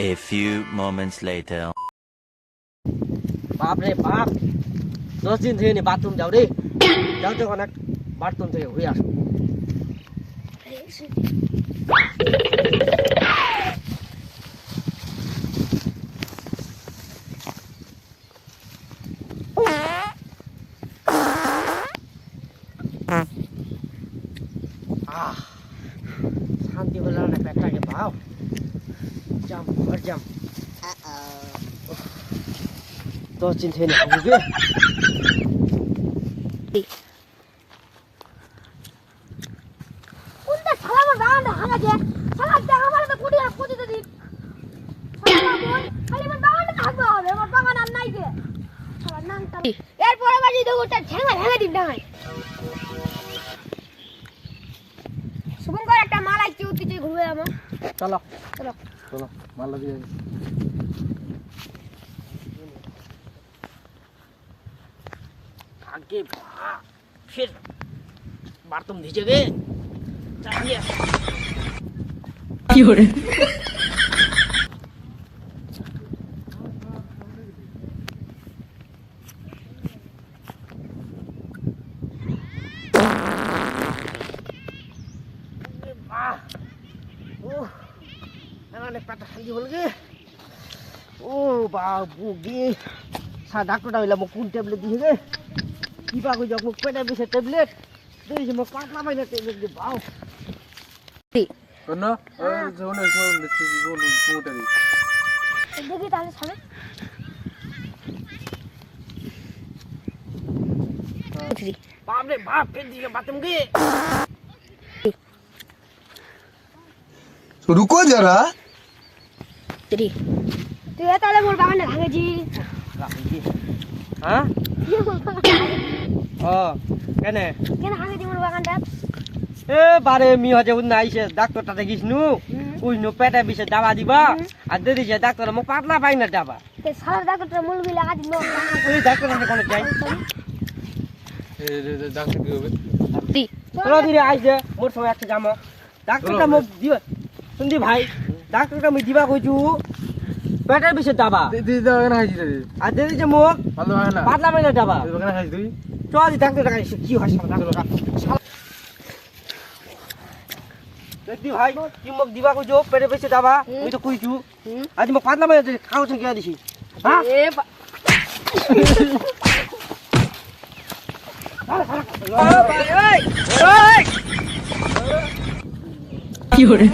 A few moments later. বাপ রে বাপ 10 দিন থেকে নি বাথরুম যাও রে যাও তো অনেক বাথরুম থেকে হয়ে আসো শান্তি হলো না পেটটাকে পাও জাম ঘর জাম 都今天你不对。 কোনটা শালা আমার বাগানটা ভাঙাছে শালা দেখা মানে তো কুড়ি আর পঁচিশ দিন শালা বোন খালি আমার বাগানটা থাকবে হবে আমার বাগান আর নাই কে শালা নাংটা এরপরে বাজি দুটা ঠেঙ্গা ভেঙে দিন না শুভঙ্কর একটা মাল আইছে উঠতে ঘুরবে আমার চলো চলো চলো মাল দিয়ে आगे फिर बाथरूम भेजोगे चाहिए क्यों रे ओ बाबू गे सा डॉक्टर डाइला म कुन टेबलेट दिए কি পাগো যখন মুখ পেটে বিছে ট্যাবলেট দিয়েছে মুখ পাতলা পাইনা ট্যাবলেট দি বাও কোন ওই জোন ওই জোন মোটারি দেখি তাহলে সামনে বাপ রে বাপ পেট দিকে বাতম গে रुको जरा তুই তাহলে মোর বাগানটা ভাঙেছি হ্যাঁ ও কেনে কেন ভাঙেছি মোর বাগানটা এ বারে মি হজে উন আইছে ডাক্তারটা দেখিসনু কইনো পেটে বিছে দাবা দিবা আর দে দিছে ডাক্তার মুখ পাতলা পাইনা দাবা তে সারা ডাক্তার মুলবি লাগা দিল ওই ডাক্তারের কোন যাই এ ডাক্তার কি হবে তুই চলো ধীরে আইছে মোর সঙ্গে একটা জামা ডাক্তারটা মুখ দিবা শুনদি ভাই ডাক্তারটা মুই দিবা কইছু পেটের বিছে দাবা দিদি দাও না হাইজি রে আর দে দিছে মুখ ভালো হয় না পাতলা পাইনা দাবা তুই বাগানে হাইজি তুই চল দি ডাক্তারটা কাছে কি হয় সারা ডাক্তারটা দেখদি ভাই কি মুখ দিবা কইছু পেটের বিছে দাবা মুই তো কইছু আজ মুখ পাতলা পাইনা খাও সঙ্গে দিছি হ্যাঁ এ ওই ওই क्यों रे